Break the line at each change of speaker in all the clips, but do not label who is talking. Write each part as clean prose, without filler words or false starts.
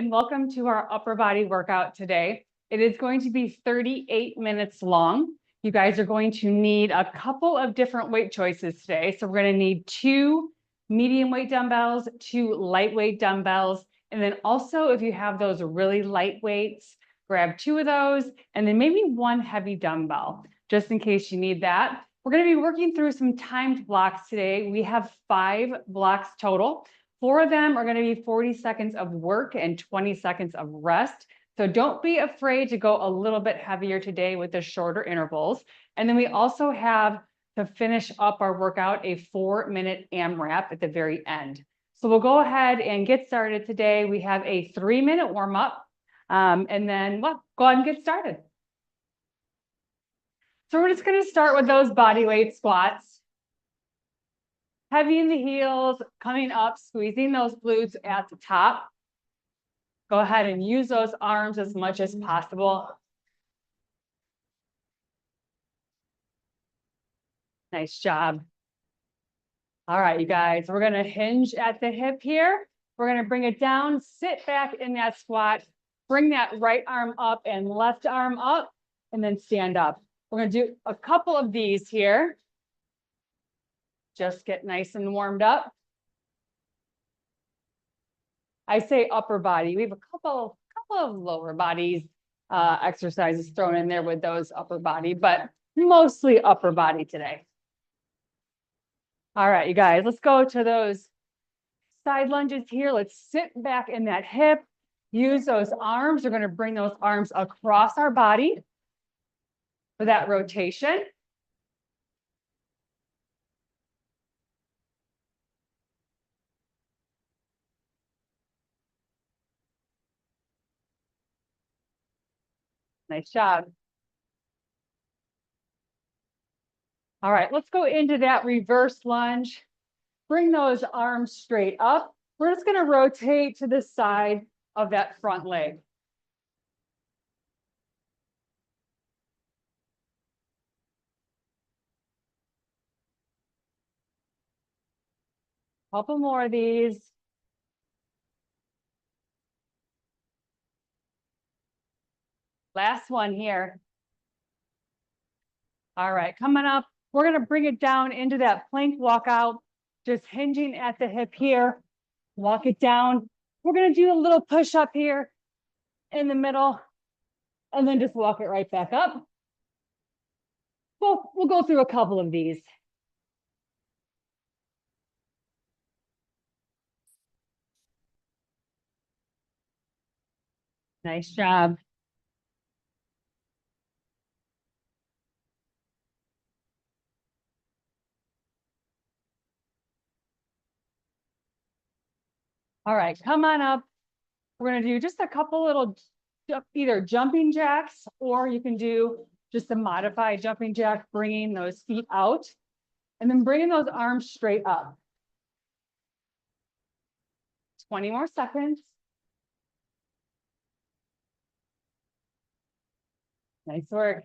and welcome to our upper body workout today. It is going to be 38 minutes long. You guys are going to need a couple of different weight choices today. So we're going to need 2 medium weight dumbbells, 2 lightweight dumbbells, and then also if you have those really light weights, grab 2 of those, and then maybe 1 heavy dumbbell, just in case you need that. We're going to be working through some timed blocks today. We have 5 blocks total. 4 of them are going to be 40 seconds of work and 20 seconds of rest. So don't be afraid to go a little bit heavier today with the shorter intervals. And then we also have, to finish up our workout, a 4-minute AMRAP at the very end. So we'll go ahead and get started today. We have a 3-minute warm-up, and then go ahead and get started. So we're just going to start with those body weight squats. Heavy in the heels, coming up, squeezing those glutes at the top. Go ahead and use those arms as much as possible. Nice job. All right, you guys, we're going to hinge at the hip here. We're going to bring it down, sit back in that squat, bring that right arm up and left arm up, and then stand up. We're going to do a couple of these here. Just get nice and warmed up. I say upper body. We have a couple of lower bodies exercises thrown in there with those upper body, but mostly upper body today. All right, you guys, let's go to those side lunges here. Let's sit back in that hip. Use those arms. We're going to bring those arms across our body for that rotation. Nice job. All right, let's go into that reverse lunge. Bring those arms straight up. We're just going to rotate to the side of that front leg. Couple more of these. Last one here. All right, coming up, we're going to bring it down into that plank walkout, just hinging at the hip here. Walk it down. We're going to do a little push up here in the middle, and then just walk it right back up. We'll go through a couple of these. Nice job. All right, come on up. We're going to do just a couple little either jumping jacks, or you can do just a modified jumping jack, bringing those feet out and then bringing those arms straight up. 20 more seconds. Nice work.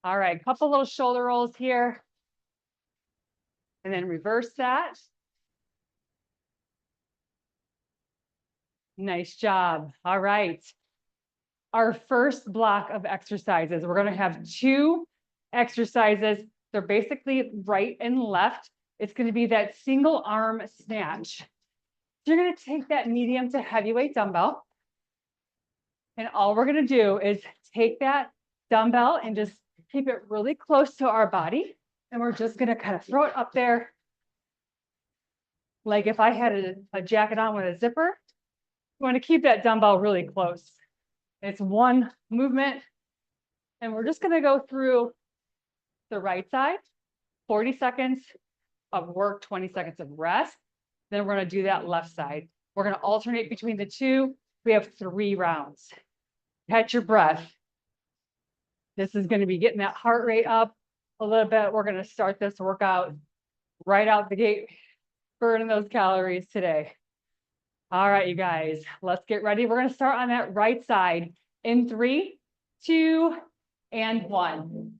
All right, couple little shoulder rolls here. And then reverse that. Nice job. All right. Our first block of exercises, we're going to have 2 exercises. They're basically right and left. It's going to be that single arm snatch. So you're going to take that medium to heavyweight dumbbell. And all we're going to do is take that dumbbell and just keep it really close to our body. And we're just going to kind of throw it up there. Like if I had a jacket on with a zipper, you want to keep that dumbbell really close. It's one movement. And we're just going to go through the right side, 40 seconds of work, 20 seconds of rest. Then we're going to do that left side. We're going to alternate between the 2. We have 3 rounds. Catch your breath. This is going to be getting that heart rate up a little bit. We're going to start this workout right out the gate, burning those calories today. All right, you guys, let's get ready. We're going to start on that right side in 3, 2, and 1.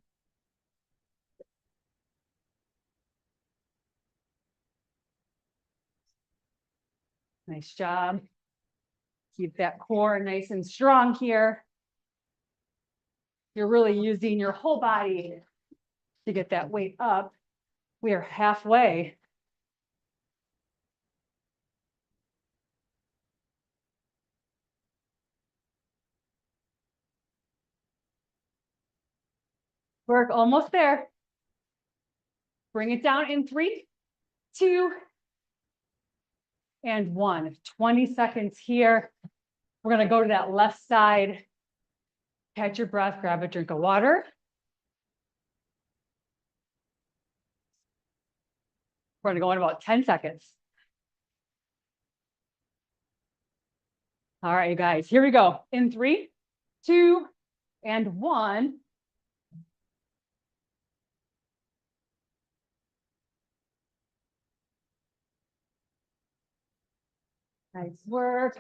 Nice job. Keep that core nice and strong here. You're really using your whole body to get that weight up. We are halfway. We're almost there. Bring it down in 3, 2, and 1. 20 seconds here. We're going to go to that left side. Catch your breath, grab a drink of water. We're going to go in about 10 seconds. All right, you guys, here we go. In 3, 2, and 1. Nice work.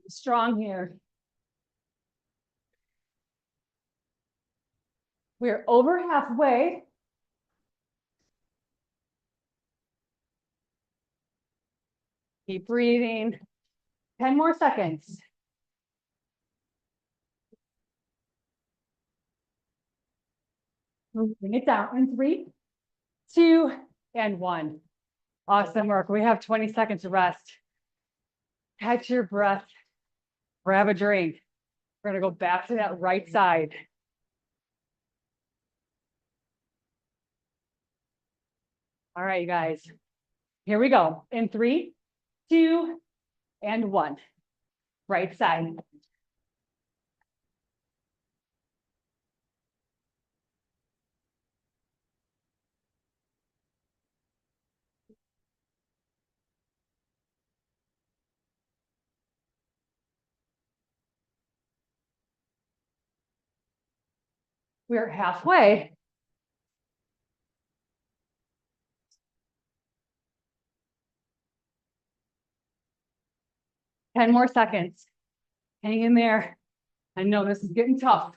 Strong here. We're over halfway. Keep breathing. 10 more seconds. Bring it down in 3, 2, and 1. Awesome work. We have 20 seconds to rest. Catch your breath. Grab a drink. We're going to go back to that right side. All right, you guys. Here we go. In 3, 2, and 1. Right side. We're halfway. Ten more seconds. Hang in there. I know this is getting tough.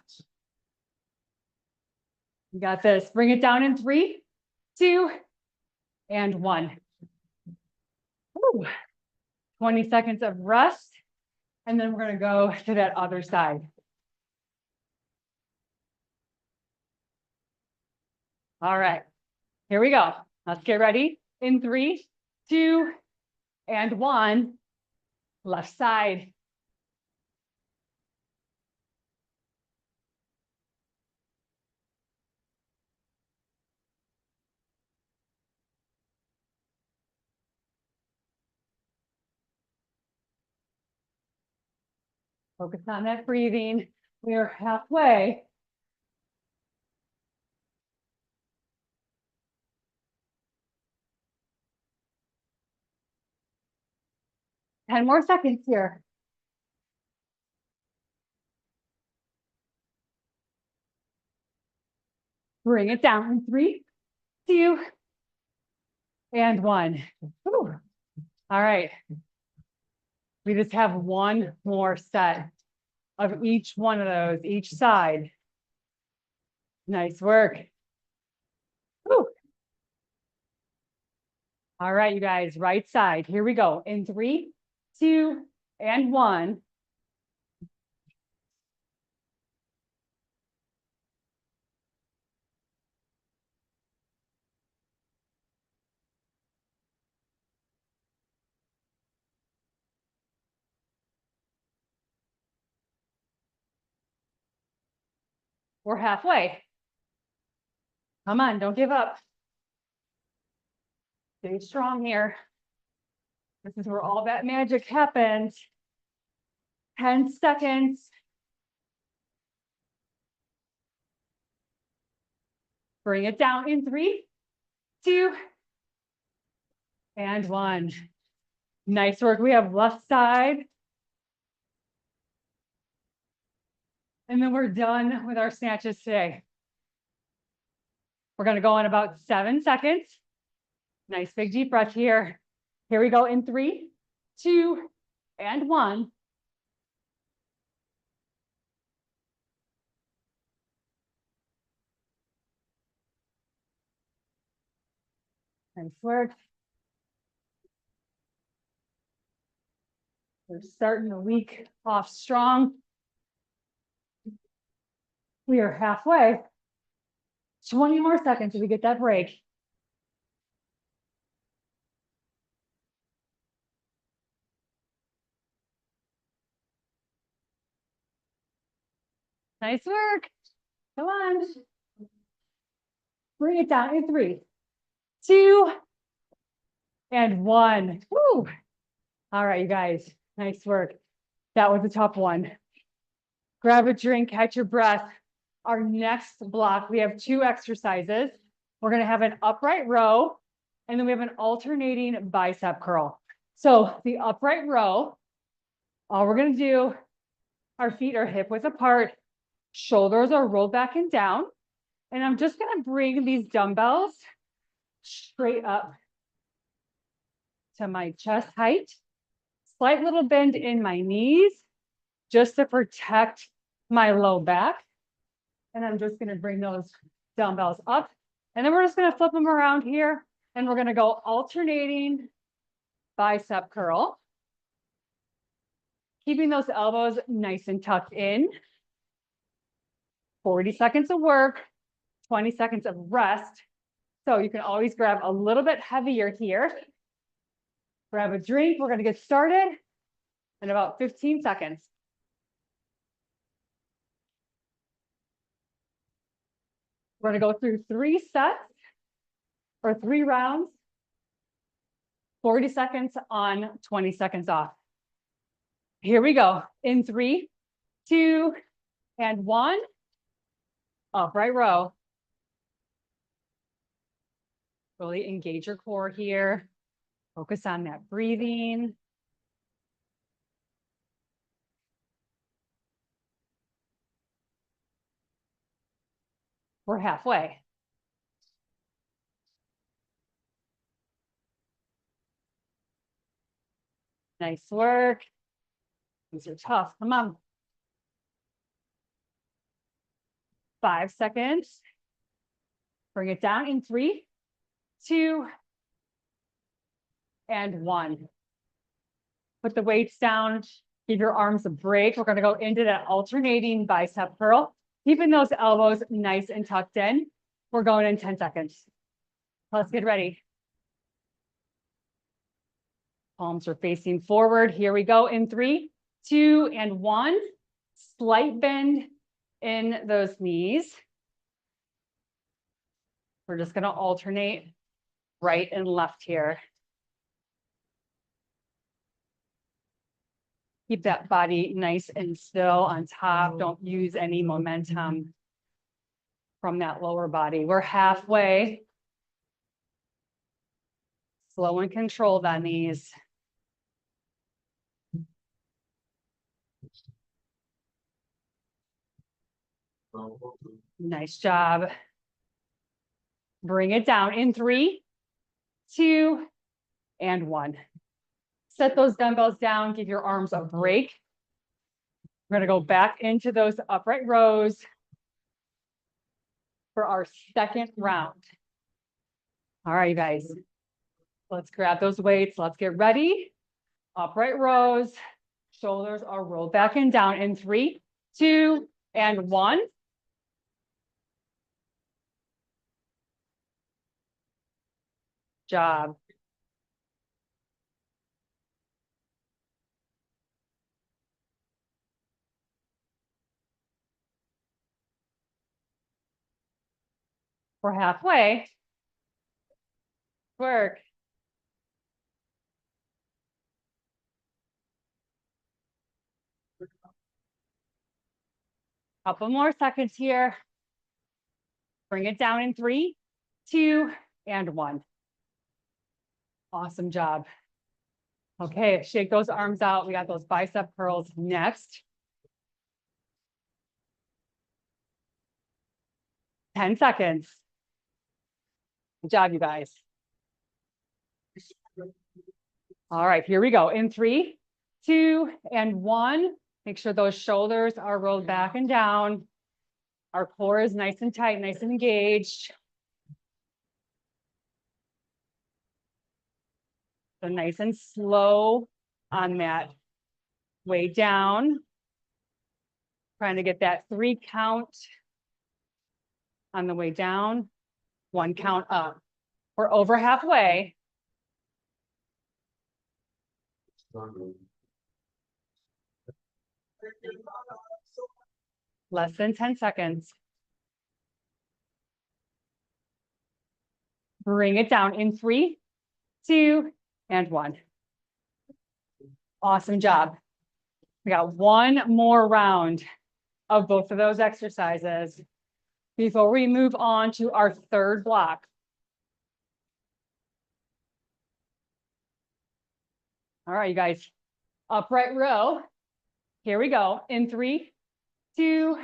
You got this. Bring it down in 3, 2, and 1. Woo. 20 seconds of rest. And then we're going to go to that other side. All right. Here we go. Let's get ready. In 3, 2, and 1. Left side. Focus on that breathing. We are halfway. Ten more seconds here. Bring it down in 3, 2, and 1. Whew. All right. We just have one more set of each one of those, each side. Nice work. Whew. All right, you guys, right side. Here we go. In 3, 2, and 1. We're halfway. Come on, don't give up. Stay strong here. This is where all that magic happens. 10 seconds. Bring it down in 3, 2, and 1. Nice work. We have left side. And then we're done with our snatches today. We're going to go in about 7 seconds. Nice big deep breath here. Here we go in 3, 2, and 1. Nice work. We're starting the week off strong. We are halfway. 20 more seconds till we get that break. Nice work. Come on. Bring it down in 3, 2, and 1. Woo. All right, you guys. Nice work. That was a tough one. Grab a drink, catch your breath. Our next block, we have 2 exercises. We're going to have an upright row, and then we have an alternating bicep curl. So the upright row, all we're going to do, our feet are hip width apart, shoulders are rolled back and down. And I'm just going to bring these dumbbells straight up to my chest height. Slight little bend in my knees just to protect my low back. And I'm just going to bring those dumbbells up. And then we're just going to flip them around here. And we're going to go alternating bicep curl. Keeping those elbows nice and tucked in. 40 seconds of work, 20 seconds of rest. So you can always grab a little bit heavier here. Grab a drink. We're going to get started in about 15 seconds. We're going to go through 3 sets or 3 rounds, 40 seconds on, 20 seconds off. Here we go. In 3, 2, and 1. Upright row. Really engage your core here. Focus on that breathing. We're halfway. Nice work. These are tough. Come on. 5 seconds. Bring it down in 3, 2, and 1. Put the weights down. Give your arms a break. We're going to go into that alternating bicep curl. Keeping those elbows nice and tucked in. We're going in 10 seconds. Let's get ready. Palms are facing forward. Here we go in 3, 2, and 1. Slight bend in those knees. We're just going to alternate right and left here. Keep that body nice and still on top. Don't use any momentum from that lower body. We're halfway. Slow and controlled on these. Nice job. Bring it down in 3, 2, and 1. Set those dumbbells down. Give your arms a break. We're going to go back into those upright rows for our second round. All right, you guys. Let's grab those weights. Let's get ready. Upright rows. Shoulders are rolled back and down in 3, 2, and 1. Job. We're halfway. Work. Couple more seconds here. Bring it down in 3, 2, and 1. Awesome job. Okay, shake those arms out. We got those bicep curls next. 10 seconds. Good job, you guys. All right, here we go. In 3, 2, and 1. Make sure those shoulders are rolled back and down. Our core is nice and tight, nice and engaged. So nice and slow on that way down. Trying to get that 3 count on the way down, 1 count up. We're over halfway. Less than 10 seconds. Bring it down in 3, 2, and 1. Awesome job. We got one more round of both of those exercises before we move on to our third block. All right, you guys, upright row. Here we go. In 3, 2,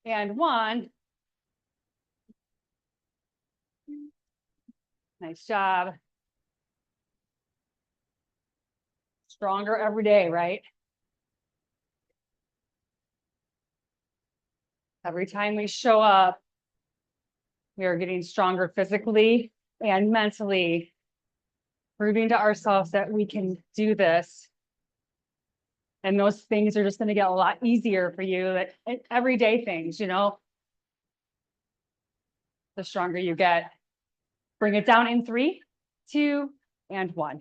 and 1. Nice job. Stronger every day, right? Every time we show up, we are getting stronger physically and mentally, proving to ourselves that we can do this. And those things are just going to get a lot easier for you, that everyday things, you know, the stronger you get. Bring it down in 3, 2, and 1.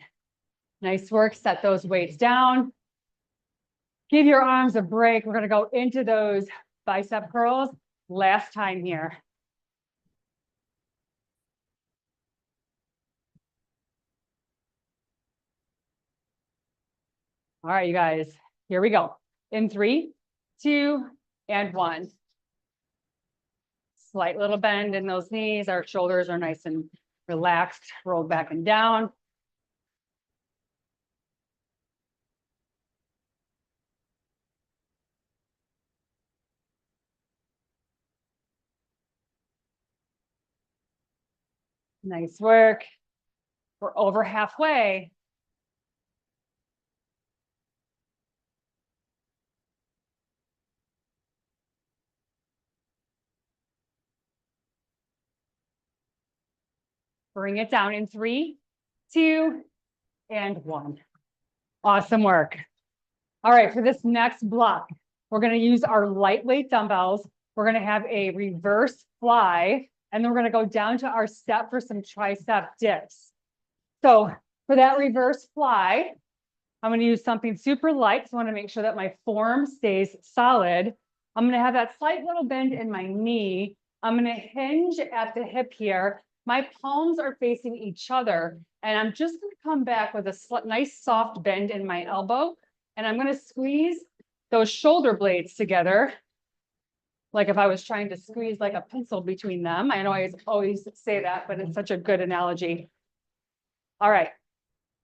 Nice work. Set those weights down. Give your arms a break. We're going to go into those bicep curls. Last time here. All right, you guys, here we go. In 3, 2, and 1. Slight little bend in those knees. Our shoulders are nice and relaxed, rolled back and down. Nice work. We're over halfway. Bring it down in 3, 2, and 1. Awesome work. All right, for this next block, we're going to use our lightweight dumbbells. We're going to have a reverse fly, and then we're going to go down to our step for some tricep dips. So for that reverse fly, I'm going to use something super light. So I want to make sure that my form stays solid. I'm going to have that slight little bend in my knee. I'm going to hinge at the hip here. My palms are facing each other, and I'm just going to come back with a nice soft bend in my elbow. And I'm going to squeeze those shoulder blades together, like if I was trying to squeeze like a pencil between them. I know I always say that, but it's such a good analogy. All right,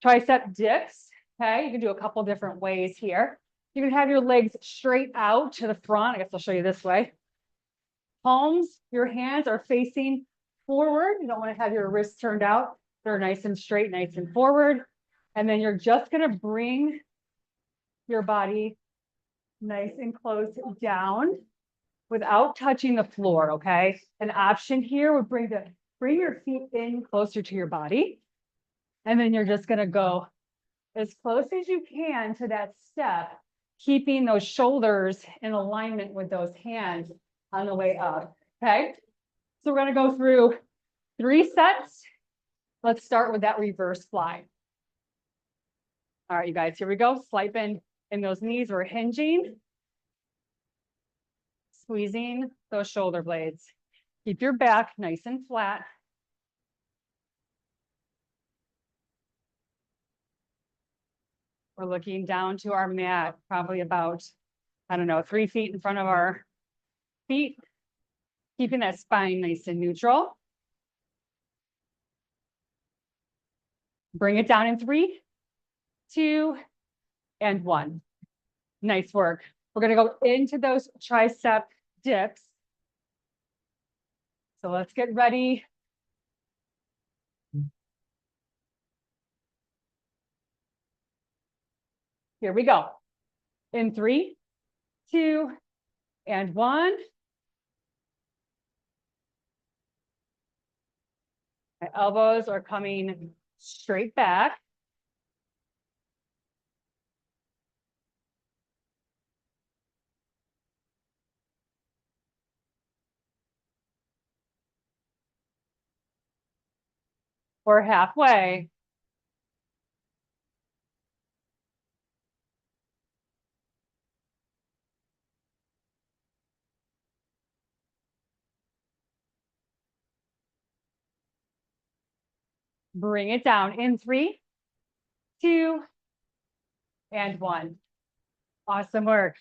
tricep dips. Okay, you can do a couple different ways here. You can have your legs straight out to the front. I guess I'll show you this way. Palms, your hands are facing forward. You don't want to have your wrists turned out. They're nice and straight, nice and forward. And then you're just going to bring your body nice and close down without touching the floor, okay? An option here would bring your feet in closer to your body. And then you're just going to go as close as you can to that step, keeping those shoulders in alignment with those hands on the way up, okay? So we're going to go through 3 sets. Let's start with that reverse fly. All right, you guys, here we go. Slight bend in those knees. We're hinging, squeezing those shoulder blades. Keep your back nice and flat. We're looking down to our mat, probably about, I don't know, 3 feet in front of our feet, keeping that spine nice and neutral. Bring it down in 3, 2, and 1. Nice work. We're going to go into those tricep dips. So let's get ready. Here we go. In 3, 2, and 1. My elbows are coming straight back. We're halfway. Bring it down in 3, 2, and 1. Awesome work.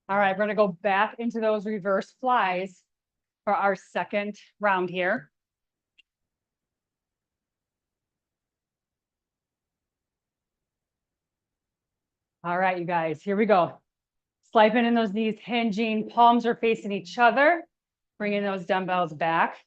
All right, we're gonna go back into those reverse flies for our second round here. All right, you guys, here we go. Sliding in those knees, hinging, palms are facing each other. Bringing those dumbbells back.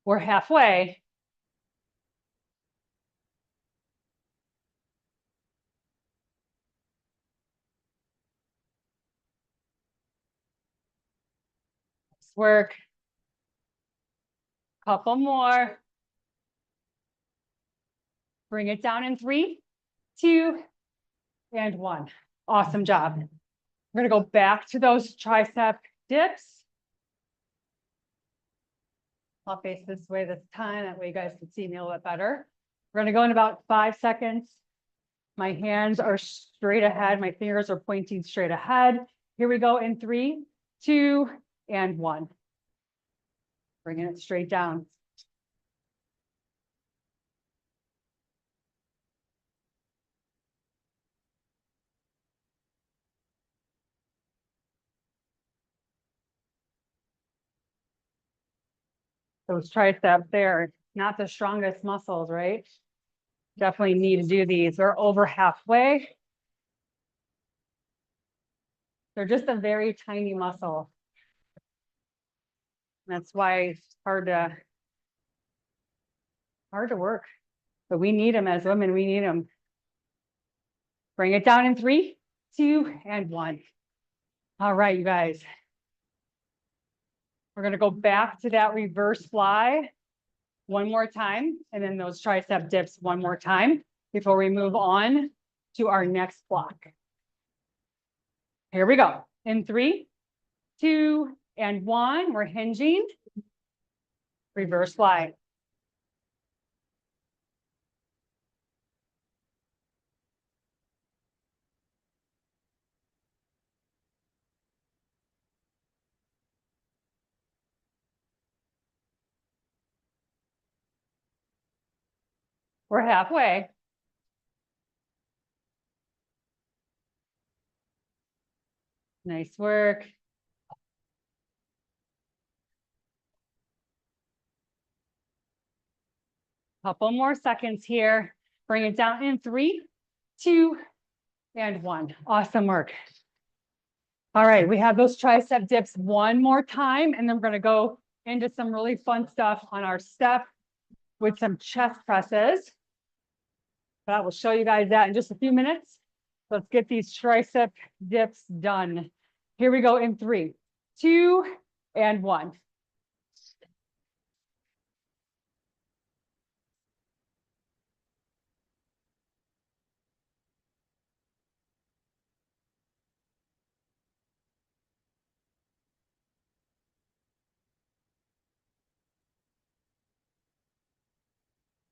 We're halfway. Nice work. Couple more. Bring it down in 3, 2, and 1. Awesome job. We're gonna go back to those tricep dips. I'll face this way this time. That way you guys can see me a little bit better. We're gonna go in about 5 seconds. My hands are straight ahead. My fingers are pointing straight ahead. Here we go in 3, 2, and 1. Bringing it straight down. Those triceps, they're not the strongest muscles, right? Definitely need to do these. They're over halfway. They're just a very tiny muscle. That's why it's hard to work. But we need them as women, we need them. Bring it down in 3, 2, and 1. All right, you guys. We're gonna go back to that reverse fly one more time, and then those tricep dips one more time before we move on to our next block. Here we go. In 3, 2, and 1, we're hinging. Reverse fly. We're halfway. Nice work. Couple more seconds here. Bring it down in 3, 2, and 1. Awesome work. All right, we have those tricep dips one more time, and then we're gonna go into some really fun stuff on our step with some chest presses. But I will show you guys that in just a few minutes. Let's get these tricep dips done. Here we go in 3, 2, and 1.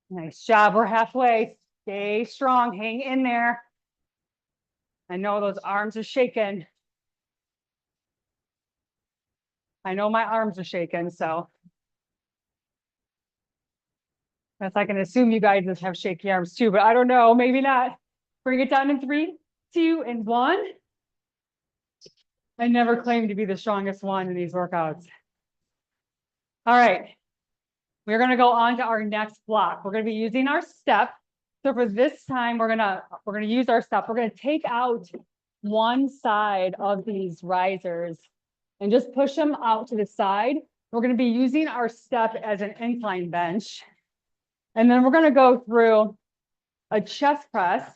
Nice job. We're halfway. Stay strong. Hang in there. I know those arms are shaking. I know my arms are shaking, so. That's I can assume you guys just have shaky arms too, but I don't know, maybe not. Bring it down in 3, 2, and 1. I never claimed to be the strongest one in these workouts. All right. We're gonna go on to our next block. We're gonna be using our step. So for this time, we're gonna use our step. We're gonna take out one side of these risers and just push them out to the side. We're gonna be using our step as an incline bench. And then we're gonna go through a chest press.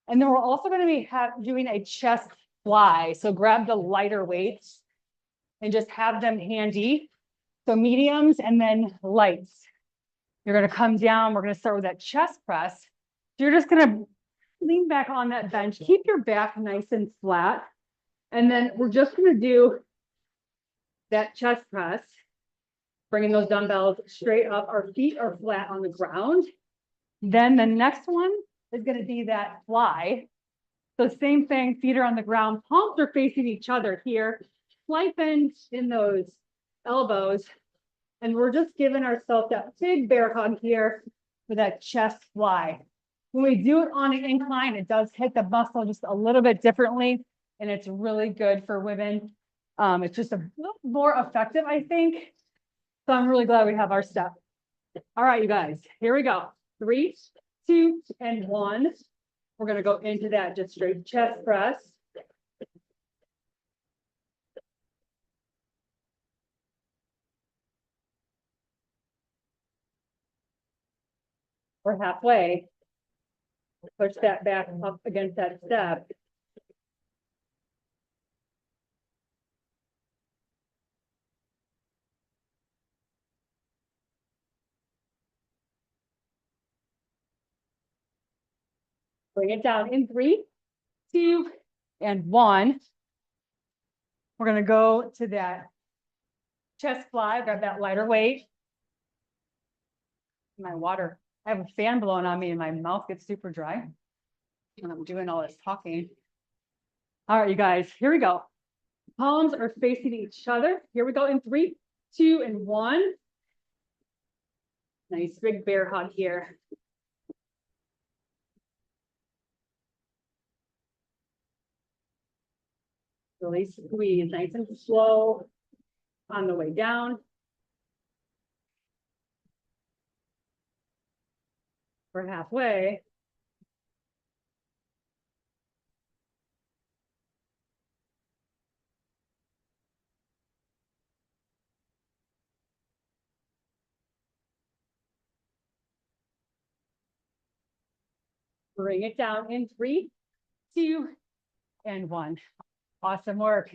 And then we're also gonna be doing a chest fly. So grab the lighter weights and just have them handy. So mediums and then lights. You're going to come down. We're going to start with that chest press. So you're just going to lean back on that bench. Keep your back nice and flat. And then we're just going to do that chest press, bringing those dumbbells straight up. Our feet are flat on the ground. Then the next one is going to be that fly. So same thing, feet are on the ground, palms are facing each other here. Slight bend in those elbows. And we're just giving ourselves that big bear hug here for that chest fly. When we do it on an incline, it does hit the muscle just a little bit differently, and it's really good for women. It's just a little more effective, I think. So I'm really glad we have our step. All right, you guys, here we go. 3, 2, and 1. We're going to go into that just straight chest press. We're halfway. Push that back up against that step. Bring it down in 3, 2, and 1. We're going to go to that chest fly, grab that lighter weight. My water. I have a fan blowing on me and my mouth gets super dry when I'm doing all this talking. All right, you guys, here we go. Palms are facing each other. Here we go in 3, 2, and 1. Nice big bear hug here. Really squeeze, nice and slow on the way down. We're halfway. Bring it down in 3, 2, and 1. Awesome work.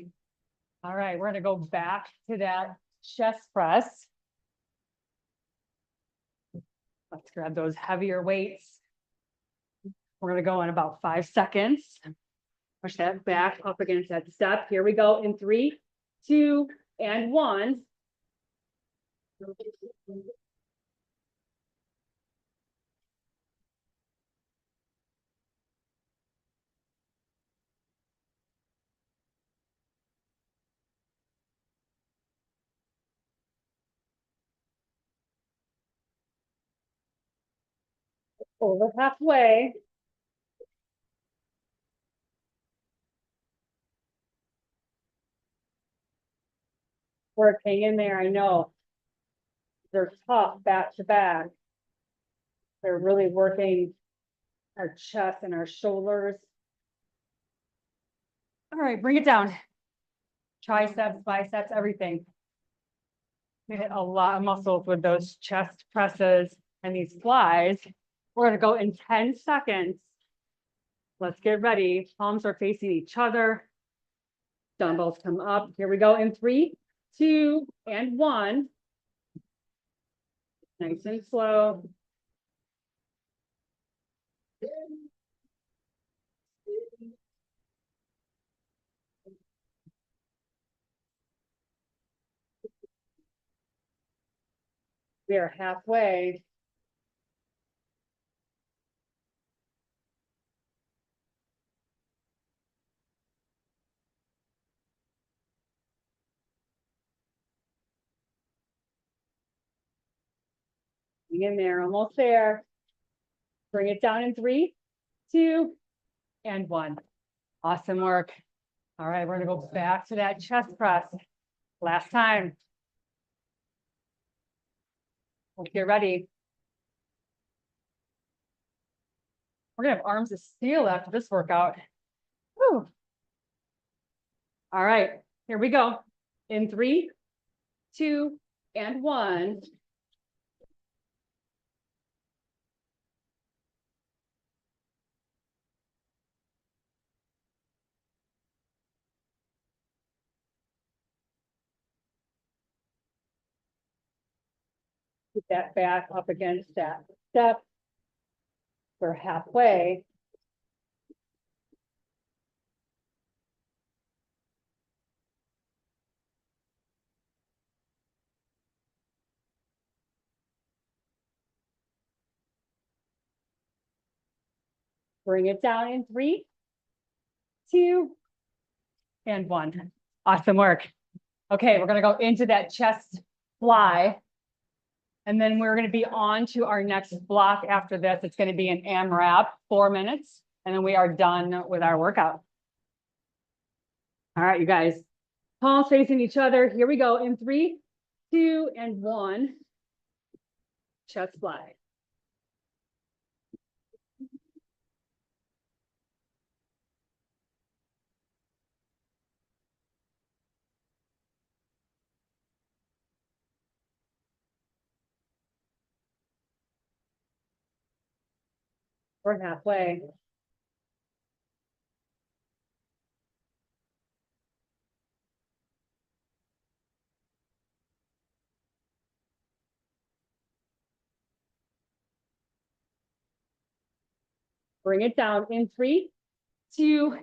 All right, we're going to go back to that chest press. Let's grab those heavier weights. We're going to go in about 5 seconds. Push that back up against that step. Here we go in 3, 2, and 1. Over halfway. Work, hang in there. I know they're tough back to back. They're really working our chest and our shoulders. All right, bring it down. Triceps, biceps, everything. We hit a lot of muscles with those chest presses and these flies. We're going to go in 10 seconds. Let's get ready. Palms are facing each other. Dumbbells come up. Here we go in 3, 2, and 1. Nice and slow. We are halfway. Hang in there, almost there. Bring it down in 3, 2, and 1. Awesome work. All right, we're gonna go back to that chest press. Last time. Let's get ready. We're gonna have arms of steel after this workout. Whew. All right, here we go. In 3, 2, and 1. Get that back up against that step. We're halfway. Bring it down in 3, 2, and 1. Awesome work. Okay, we're gonna go into that chest fly. And then we're gonna be on to our next block after this. It's gonna be an AMRAP, 4 minutes, and then we are done with our workout. All right, you guys, palms facing each other. Here we go in 3, 2, and 1. Chest fly. We're halfway. Bring it down in 3, 2,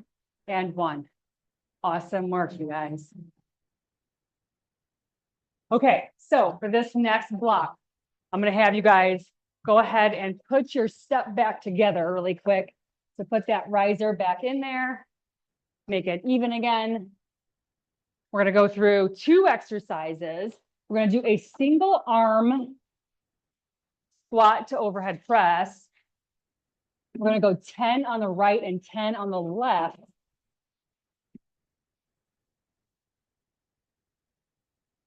and 1. Awesome work, you guys. Okay, so for this next block, I'm gonna have you guys go ahead and put your step back together really quick. So put that riser back in there, make it even again. We're gonna go through 2 exercises. We're gonna do a single arm squat to overhead press. We're gonna go 10 on the right and 10 on the left.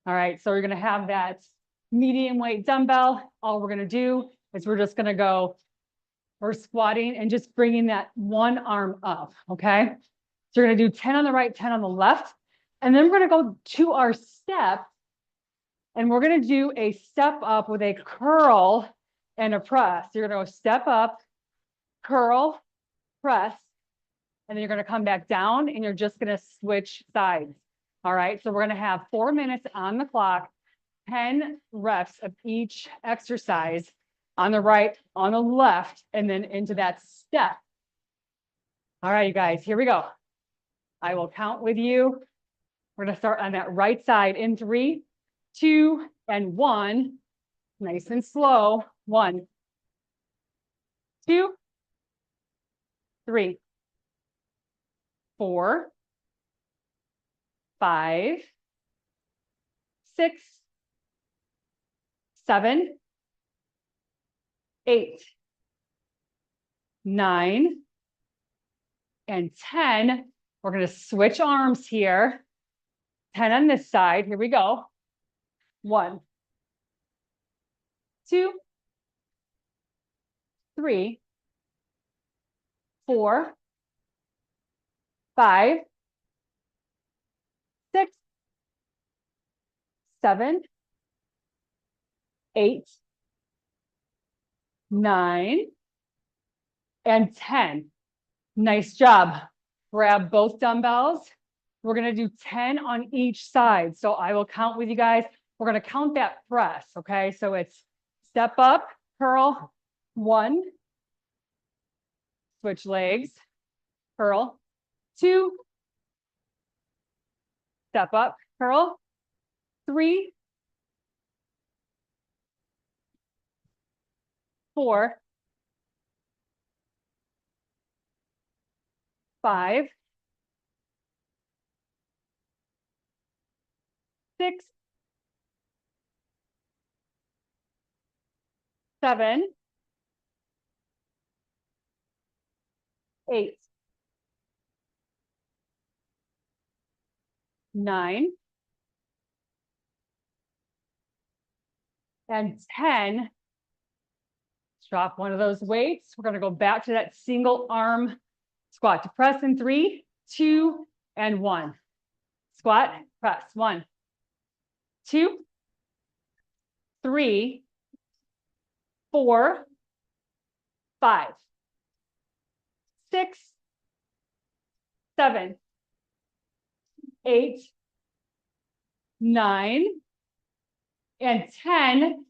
All right, so we're gonna have that medium weight dumbbell. All we're gonna do is we're just gonna go, we're squatting and just bringing that one arm up, okay? So you're gonna do 10 on the right, 10 on the left. And then we're gonna go to our step and we're gonna do a step up with a curl and a press. You're gonna go step up, curl, press, and then you're gonna come back down and you're just gonna switch sides. All right, so we're gonna have 4 minutes on the clock, 10 reps of each exercise on the right, on the left, and then into that step. All right, you guys, here we go. I will count with you. We're gonna start on that right side in 3, 2, and 1. Nice and slow. 1, 2, 3, 4, 5, 6, 7, 8, 9, and 10. We're gonna switch arms here. 10 on this side. Here we go. 1, 2, 3, 4, 5, 6, 7, 8, 9, and 10. Nice job. Grab both dumbbells. We're gonna do 10 on each side. So I will count with you guys. We're gonna count that press, okay? So it's step up, curl, 1, switch legs, curl, 2, step up, curl, 3, 4, 5, 6, 7, 8, 9, and 10. Let's drop one of those weights. We're gonna go back to that single arm squat to press in 3, 2, and 1. Squat, press, 1, 2, 3, 4, 5, 6, 7, 8, 9, and 10.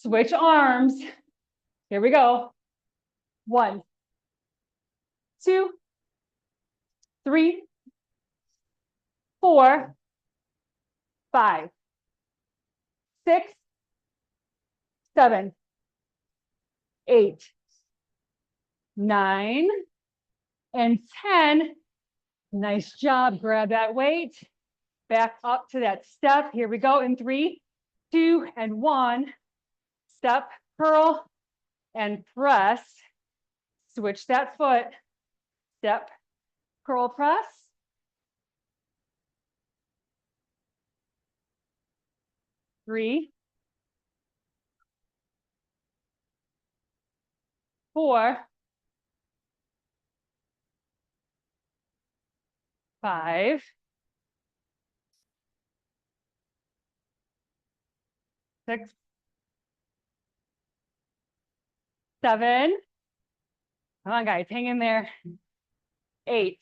Switch arms. Here we go. 1, 2, 3, 4, 5, 6, 7, 8, 9, and 10. Nice job. Grab that weight. Back up to that step. Here we go in 3, 2, and 1. Step, curl, and press. Switch that foot. Step, curl, press. 3, 4, 5, 6, 7. Come on, guys, hang in there. 8.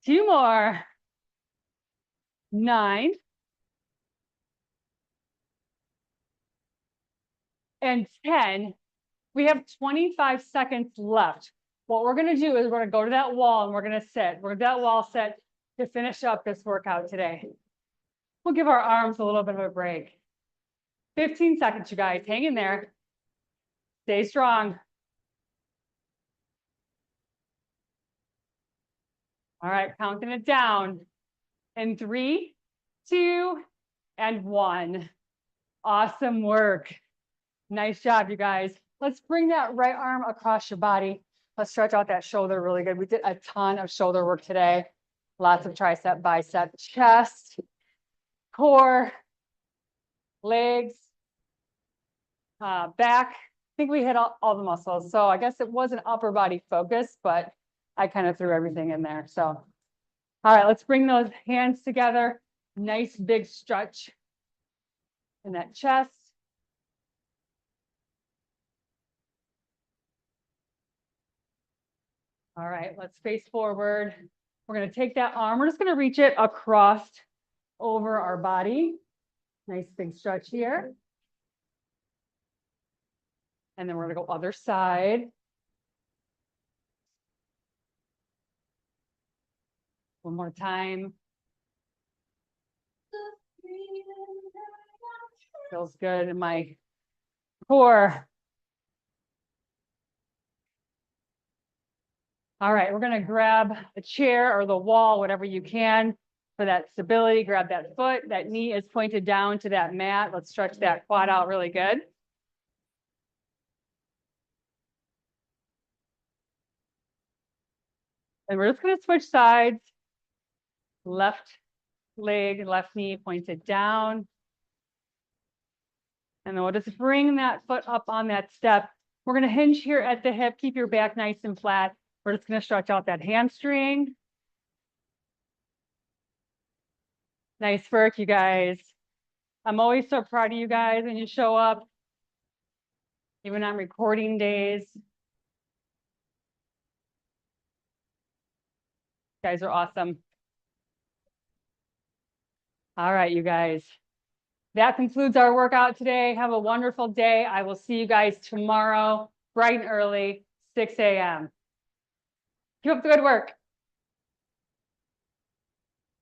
2 more. 9. And 10. We have 25 seconds left. What we're going to do is we're going to go to that wall and we're going to sit. We're at that wall set to finish up this workout today. We'll give our arms a little bit of a break. 15 seconds, you guys. Hang in there. Stay strong. All right, counting it down. In 3, 2, and 1. Awesome work. Nice job, you guys. Let's bring that right arm across your body. Let's stretch out that shoulder really good. We did a ton of shoulder work today. Lots of tricep, bicep, chest, core, legs, back. I think we hit all the muscles. So I guess it was an upper body focus, but I kind of threw everything in there. So, all right, let's bring those hands together. Nice big stretch in that chest. All right, let's face forward. We're going to take that arm. We're just going to reach it across over our body. Nice big stretch here. And then we're going to go other side. One more time. Feels good in my core. All right, we're going to grab a chair or the wall, whatever you can for that stability. Grab that foot. That knee is pointed down to that mat. Let's stretch that quad out really good. And we're just going to switch sides. Left leg, left knee pointed down. And then we'll just bring that foot up on that step. We're going to hinge here at the hip. Keep your back nice and flat. We're just going to stretch out that hamstring. Nice work, you guys. I'm always so proud of you guys when you show up, even on recording days. You guys are awesome. All right, you guys. That concludes our workout today. Have a wonderful day. I will see you guys tomorrow, bright and early, 6 a.m. Keep up the good work.